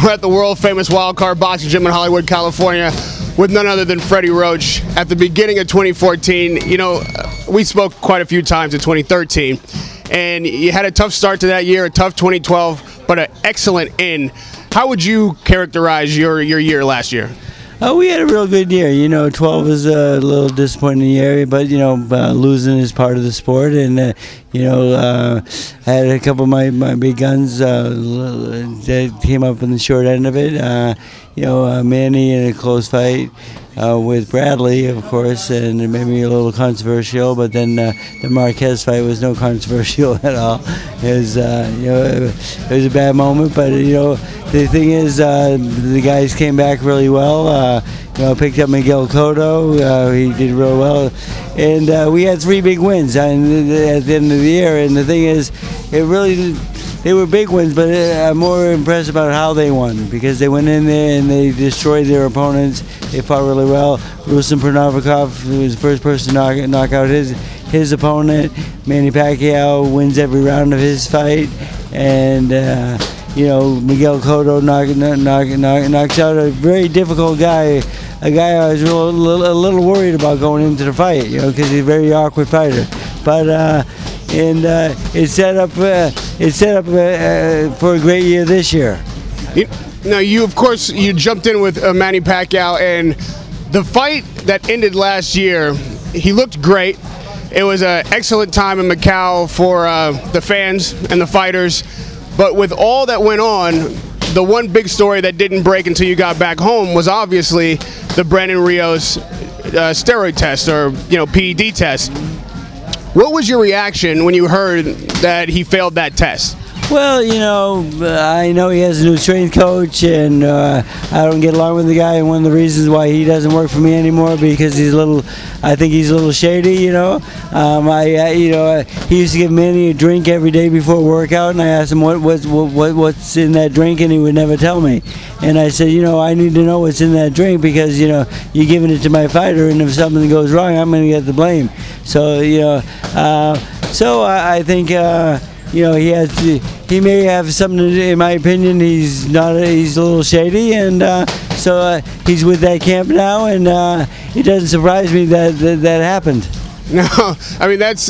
We're at the world-famous Wild Card Boxing Gym in Hollywood, California, with none other than Freddie Roach. At the beginning of 2014, you know, we spoke quite a few times in 2013, and you had a tough start to that year, a tough 2012, but an excellent end. How would you characterize your year last year? Oh, we had a real good year. You know, 12 was a little disappointing year, but, you know, losing is part of the sport. And, you know, I had a couple of my big guns that came up in the short end of it. You know, Manny in a close fight with Bradley, of course, and it made me a little controversial. But then the Marquez fight was no controversial at all. It was, you know, it was a bad moment. But, you know, the thing is, the guys came back really well. You know, picked up Miguel Cotto. He did real well, and we had 3 big wins at the end of the year. And the thing is, it really. They were big wins, but I'm more impressed about how they won, because they went in there and they destroyed their opponents. They fought really well. Ruslan Pernavikov was the first person to knock out his opponent. Manny Pacquiao wins every round of his fight, and you know, Miguel Cotto knocks out a very difficult guy. A guy I was a little worried about going into the fight, you know, because he's a very awkward fighter. But it's set up for a great year this year. Now, you of course you jumped in with Manny Pacquiao, and the fight that ended last year, he looked great. It was an excellent time in Macau for the fans and the fighters. But with all that went on, the one big story that didn't break until you got back home was obviously the Brandon Rios steroid test, or, you know, PED test. What was your reaction when you heard that he failed that test? Well, you know, I know he has a new strength coach, and I don't get along with the guy. And one of the reasons why he doesn't work for me anymore, because he's I think he's a little shady. You know, you know, he used to give Manny a drink every day before a workout, and I asked him what's in that drink, and he would never tell me. And I said, you know, I need to know what's in that drink, because, you know, you're giving it to my fighter, and if something goes wrong, I'm going to get the blame. So, you know, I think. You know, he may have something to do. In my opinion, he's a little shady, and so he's with that camp now, and it doesn't surprise me that happened. No, I mean that's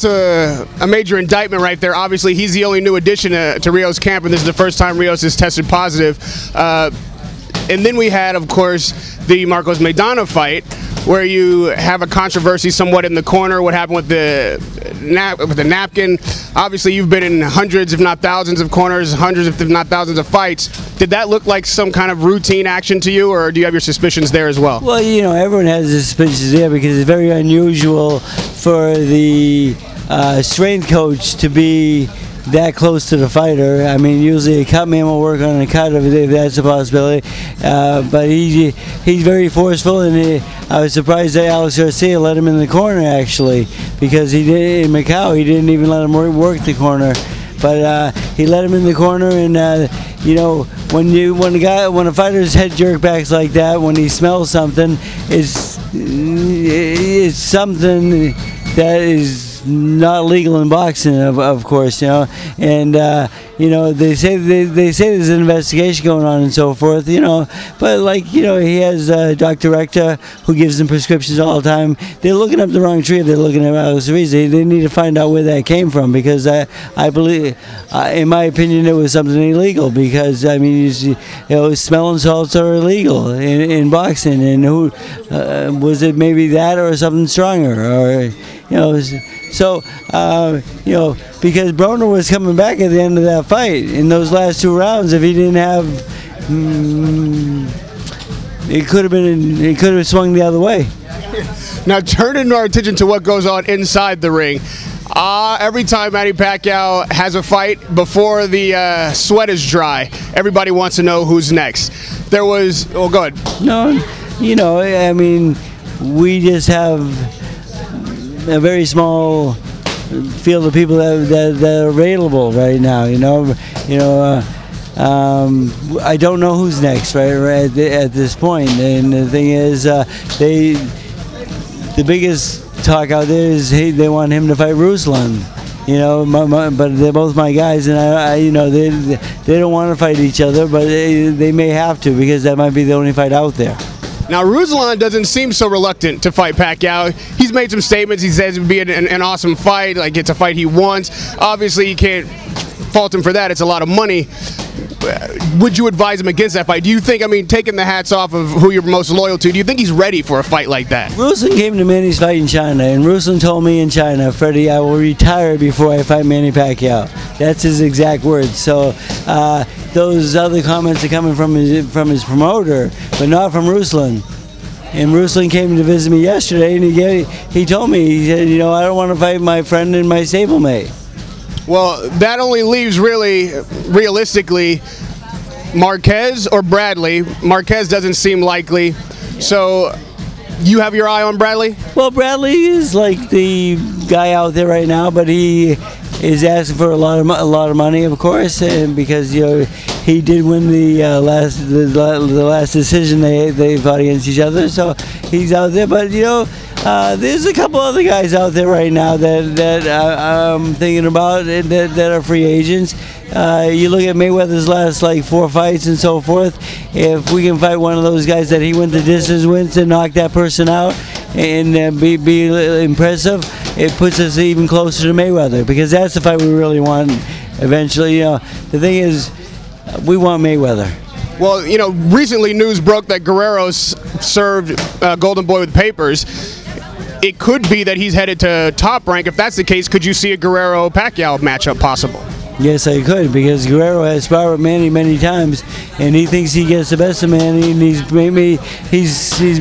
a major indictment right there. Obviously, he's the only new addition to Rios' camp, and this is the first time Rios has tested positive. And then we had, of course, the Marcos Maidana fight, where you have a controversy somewhat in the corner. What happened with the napkin? Obviously, you've been in hundreds, if not thousands, of corners, hundreds, if not thousands, of fights. Did that look like some kind of routine action to you, or do you have your suspicions there as well? Well, you know, everyone has their suspicions there, because it's very unusual for the strength coach to be that close to the fighter. I mean, usually a cut man will work on a cut if that's a possibility. But he's very forceful, and I was surprised that Alex Garcia let him in the corner, actually, because he did in Macau. He didn't even let him work the corner, but he let him in the corner. And you know, when a fighter's head jerk backs like that, when he smells something, it's something that is not legal in boxing, of course, you know. And you know, they say there's an investigation going on and so forth, you know. But, like, you know, he has Dr. Rector, who gives him prescriptions all the time. They're looking up the wrong tree if they're looking at Alex Ariza. They need to find out where that came from, because I believe, in my opinion, it was something illegal. Because, I mean, you know, smelling salts are illegal in boxing, and who was it? Maybe that or something stronger, or, you know. So, you know, because Broner was coming back at the end of that fight in those last 2 rounds. If he didn't have, it could have swung the other way. Now, turning our attention to what goes on inside the ring. Every time Manny Pacquiao has a fight, before the sweat is dry, everybody wants to know who's next. There was, oh, go ahead. No, you know, I mean, we just have a very small field of people that are available right now. You know, I don't know who's next right at this point. And the thing is, the biggest talk out there is, hey, they want him to fight Ruslan. You know, but they're both my guys, and you know, they don't want to fight each other, but they may have to, because that might be the only fight out there. Now, Ruslan doesn't seem so reluctant to fight Pacquiao. He's made some statements. He says it would be an awesome fight, like it's a fight he wants. Obviously, you can't fault him for that. It's a lot of money. Would you advise him against that fight? Do you think, I mean, taking the hats off of who you're most loyal to, do you think he's ready for a fight like that? Ruslan came to Manny's fight in China, and Ruslan told me in China, Freddie, I will retire before I fight Manny Pacquiao. That's his exact words. So those other comments are coming from his promoter, but not from Ruslan. And Ruslan came to visit me yesterday, and he told me, he said, you know, I don't want to fight my friend and my stablemate. Well, that only leaves really, realistically, Marquez or Bradley. Marquez doesn't seem likely. So you have your eye on Bradley? Well, Bradley is like the guy out there right now, but he is asking for a lot of money, of course, and because, you know, he did win the last decision they fought against each other, so he's out there. But, you know, there's a couple other guys out there right now that I'm thinking about that are free agents. You look at Mayweather's last like 4 fights and so forth. If we can fight one of those guys that he went the distance with to knock that person out and be impressive, it puts us even closer to Mayweather, because that's the fight we really want eventually. You know, the thing is, we want Mayweather. Well, you know, recently news broke that Guerrero served Golden Boy with papers. It could be that he's headed to Top Rank. If that's the case, could you see a Guerrero-Pacquiao matchup possible? Yes, I could, because Guerrero has sparred with Manny many times, and he thinks he gets the best of Manny, and he's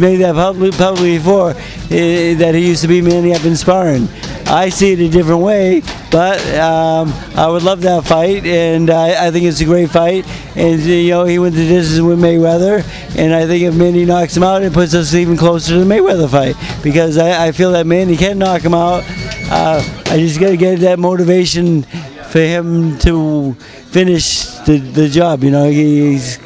made that publicly before, that he used to beat Manny up in sparring. I see it a different way, but I would love that fight, and I think it's a great fight. And, you know, he went the distance with Mayweather, and I think if Manny knocks him out, it puts us even closer to the Mayweather fight, because I feel that Manny can knock him out. I just got to get that motivation for him to finish the job. You know, he's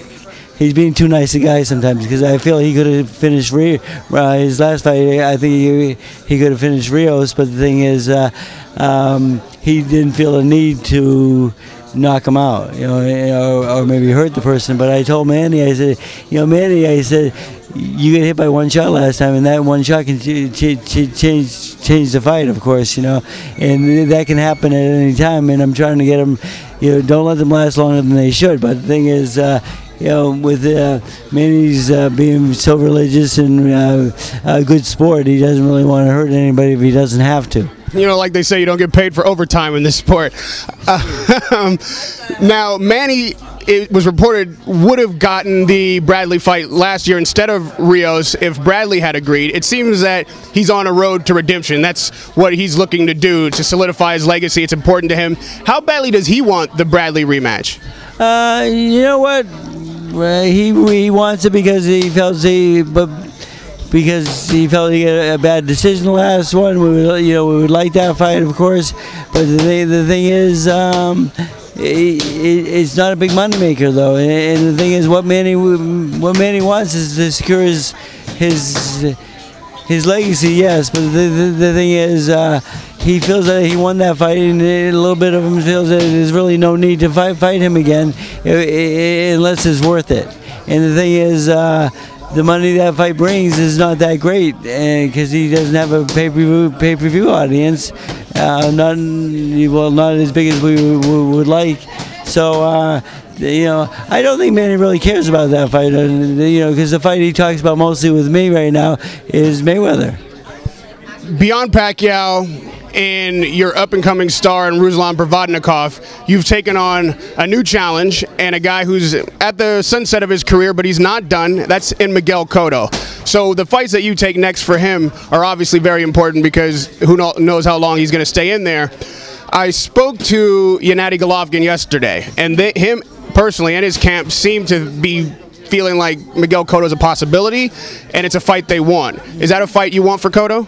being too nice a guy sometimes, because I feel he could have finished his last fight. I think he could have finished Rios, but the thing is, he didn't feel a need to knock him out, you know, or maybe hurt the person. But I told Manny, I said, you know, Manny, I said, you get hit by one shot last time, and that one shot can change the fight, of course, you know, and that can happen at any time. And I'm trying to get them, you know, don't let them last longer than they should. But the thing is, you know, with Manny's being so religious and a good sport, he doesn't really want to hurt anybody if he doesn't have to. You know, like they say, you don't get paid for overtime in this sport. Now, Manny, it was reported, would have gotten the Bradley fight last year instead of Rios if Bradley had agreed. It seems that he's on a road to redemption. That's what he's looking to do to solidify his legacy. It's important to him. How badly does he want the Bradley rematch? You know what? He wants it because he felt he got a bad decision the last one. We would like that fight, of course, but the thing is, it's not a big money maker though. And the thing is, what Manny wants is to secure his legacy. Yes, but the thing is, he feels that he won that fight, and a little bit of him feels that there's really no need to fight him again unless it's worth it. And the thing is, the money that fight brings is not that great, because he doesn't have a pay-per-view audience, not as big as we would like. So, you know, I don't think Manny really cares about that fight, you know, because the fight he talks about mostly with me right now is Mayweather. Beyond Pacquiao and your up-and-coming star in Ruslan Provodnikov, you've taken on a new challenge and a guy who's at the sunset of his career, but he's not done. That's in Miguel Cotto. So the fights that you take next for him are obviously very important, because who knows how long he's going to stay in there. I spoke to Gennady Golovkin yesterday, and him personally and his camp seem to be feeling like Miguel Cotto is a possibility, and it's a fight they want. Is that a fight you want for Cotto?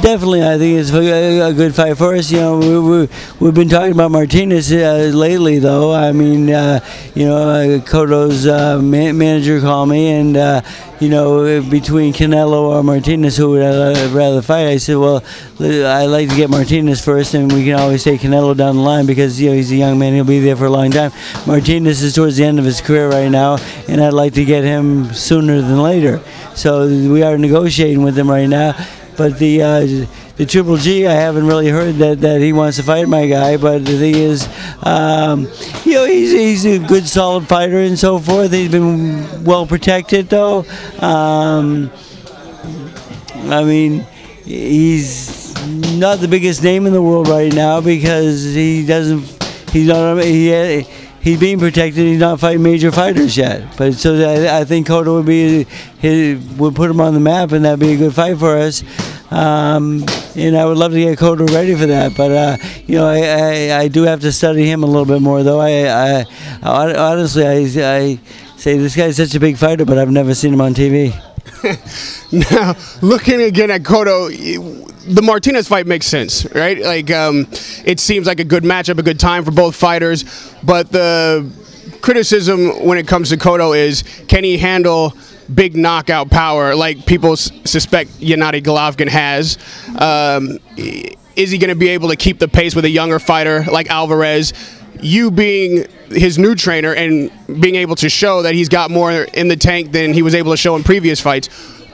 Definitely, I think it's a good fight for us. You know, we've been talking about Martinez lately, though. I mean, you know, Cotto's manager called me, and you know, between Canelo or Martinez, who would I rather fight? I said, well, I'd like to get Martinez first, and we can always take Canelo down the line because, you know, he's a young man. He'll be there for a long time. Martinez is towards the end of his career right now, and I'd like to get him sooner than later. So we are negotiating with him right now. But the Triple G, I haven't really heard that he wants to fight my guy. But the thing is, you know, he's a good, solid fighter and so forth. He's been well protected, though. I mean, he's not the biggest name in the world right now because he's being protected. He's not fighting major fighters yet. But so I think Cotto would put him on the map, and that'd be a good fight for us. And I would love to get Cotto ready for that. But you know, I do have to study him a little bit more, though. I honestly, I say this guy's such a big fighter, but I've never seen him on TV. Now, looking again at Cotto, the Martinez fight makes sense, right? Like, it seems like a good matchup, a good time for both fighters. But the criticism when it comes to Cotto is, can he handle big knockout power like people suspect Gennady Golovkin has? Is he going to be able to keep the pace with a younger fighter like Alvarez? You being his new trainer and being able to show that he's got more in the tank than he was able to show in previous fights,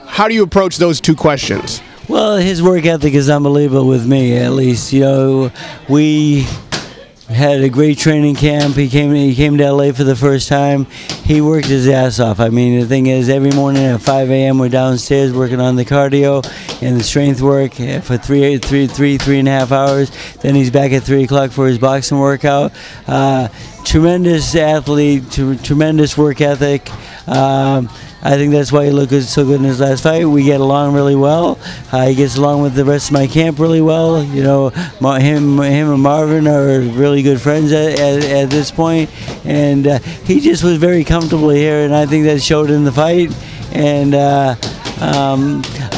how do you approach those two questions? Well, his work ethic is unbelievable with me, at least. You know, we had a great training camp. He came to LA for the first time. He worked his ass off. I mean, the thing is, every morning at 5 a.m. we're downstairs working on the cardio and the strength work for three and a half hours. Then he's back at 3 o'clock for his boxing workout. Tremendous athlete, tremendous work ethic. I think that's why he looked so good in his last fight. We get along really well. He gets along with the rest of my camp really well. You know, him and Marvin are really good friends at this point. And he just was very comfortable here, and I think that showed in the fight. And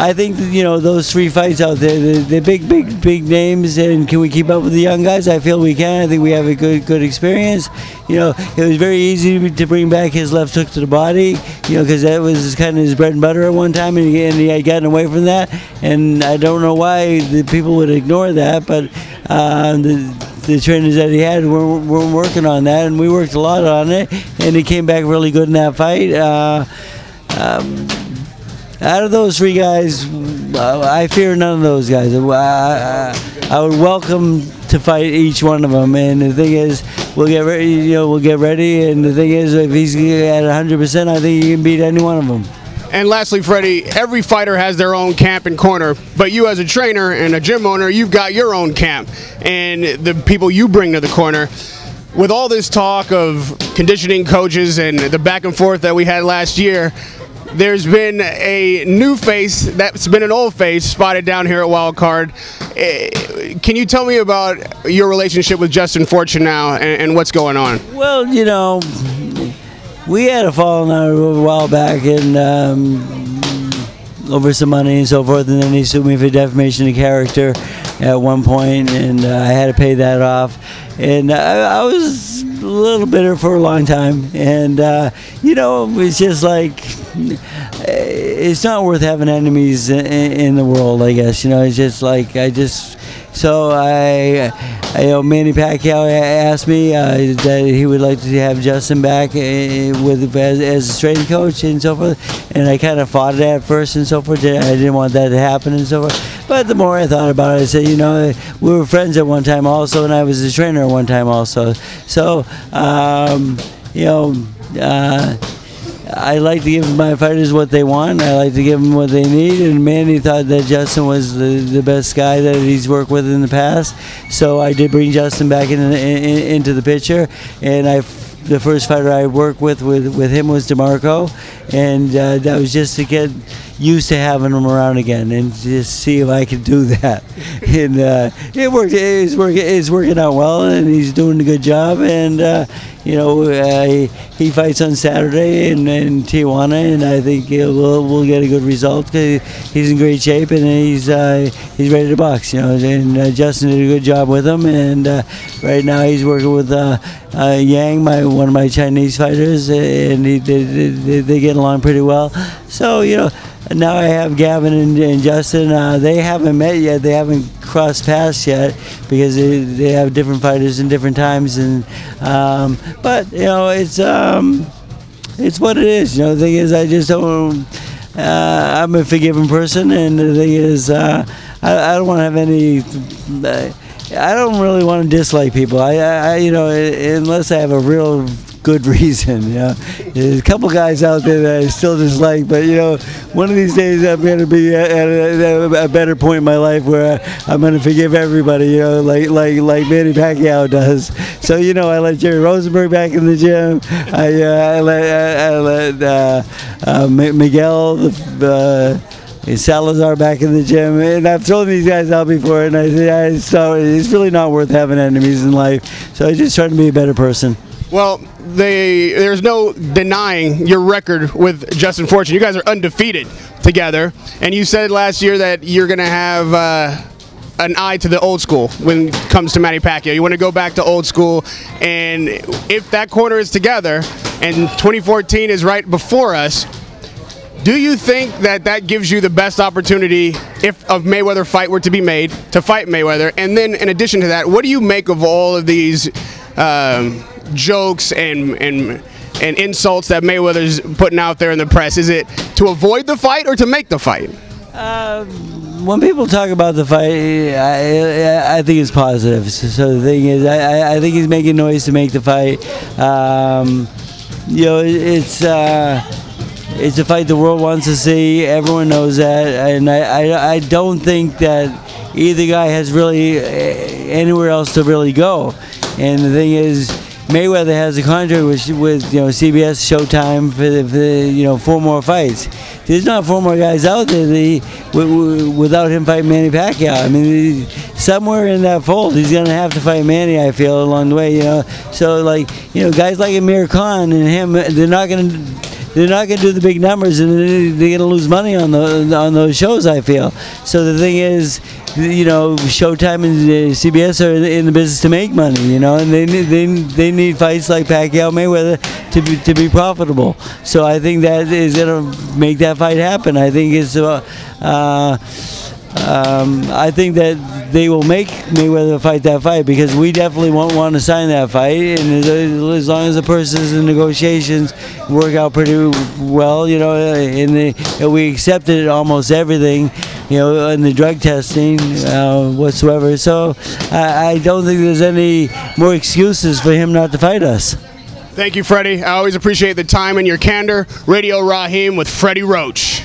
I think that, you know, those 3 fights out there, they're big names, and can we keep up with the young guys? I feel we can. I think we have a good experience. You know, it was very easy to bring back his left hook to the body, you know, because that was kind of his bread and butter at one time, and he had gotten away from that. And I don't know why the people would ignore that, but the trainers that he had weren't working on that, and we worked a lot on it, and he came back really good in that fight. Out of those 3 guys, I fear none of those guys. I would welcome to fight each one of them. And the thing is, we'll get ready. You know, we'll get ready. And the thing is, if he's at 100%, I think he can beat any one of them. And lastly, Freddie, every fighter has their own camp and corner, but you as a trainer and a gym owner, you've got your own camp and the people you bring to the corner. With all this talk of conditioning coaches and the back and forth that we had last year, there's been a new face that's been an old face spotted down here at Wild Card. Can you tell me about your relationship with Justin Fortune now and what's going on? Well, you know, we had a falling out a while back, and over some money and so forth, and then he sued me for defamation of character at one point, and I had to pay that off. And I was a little bitter for a long time, and you know, it's just like, it's not worth having enemies in the world, I guess. You know, it's just like, so Manny Pacquiao asked me that he would like to have Justin back as a strength coach and so forth, and I kind of fought it at first and so forth. I didn't want that to happen and so forth. But the more I thought about it, I said, you know, we were friends at one time also, and I was a trainer at one time also. So, you know, I like to give my fighters what they want. I like to give them what they need. And Manny thought that Justin was the best guy that he's worked with in the past. So I did bring Justin back into the picture. And the first fighter I worked with him was DeMarco. And that was just to get, used to having him around again, and just see if I could do that. And it worked. It's working out well, and he's doing a good job. And you know, he fights on Saturday in Tijuana, and I think we'll get a good result. He's in great shape, and he's ready to box. You know, and Justin did a good job with him, and right now he's working with Yang, one of my Chinese fighters, and they get along pretty well. So, you know, now I have Gavin and Justin. They haven't met yet. They haven't crossed paths yet because they have different fighters in different times. And but you know, it's what it is. You know, the thing is, I just don't. I'm a forgiving person, and the thing is, I don't want to have any. I don't really want to dislike people. I you know, unless I have a real good reason. You know, there's a couple guys out there that I still dislike, but you know, one of these days I'm going to be at a better point in my life where I'm going to forgive everybody. You know, like Manny Pacquiao does. So you know, I let Jerry Rosenberg back in the gym. I let Miguel Salazar back in the gym, and I've thrown these guys out before, and I said, so it's really not worth having enemies in life. So I just try to be a better person. Well, there's no denying your record with Justin Fortune. You guys are undefeated together, and you said last year that you're going to have an eye to the old school when it comes to Manny Pacquiao. You want to go back to old school, and if that corner is together and 2014 is right before us, do you think that that gives you the best opportunity, if a Mayweather fight were to be made, to fight Mayweather? And then in addition to that, what do you make of all of these jokes and insults that Mayweather's putting out there in the press? Is it to avoid the fight or to make the fight? When people talk about the fight, I think it's positive. So the thing is, I think he's making noise to make the fight. You know, it's a fight the world wants to see. Everyone knows that, and I don't think that either guy has really anywhere else to really go. And the thing is, Mayweather has a contract with you know, CBS, Showtime for you know, 4 more fights. There's not 4 more guys out there without him fighting Manny Pacquiao. I mean, somewhere in that fold, he's gonna have to fight Manny, I feel, along the way. You know, so like, you know, guys like Amir Khan and him, they're not gonna do the big numbers, and they're going to lose money on those shows, I feel. So the thing is, you know, Showtime and CBS are in the business to make money, you know, and they need fights like Pacquiao Mayweather to be profitable. So I think that is going to make that fight happen. I think it's I think that they will make Mayweather fight that fight, because we definitely won't want to sign that fight. And as long as the person's in negotiations work out pretty well, you know, and we accepted almost everything, you know, in the drug testing whatsoever. So I don't think there's any more excuses for him not to fight us. Thank you, Freddie. I always appreciate the time and your candor. Radio Rahim with Freddie Roach.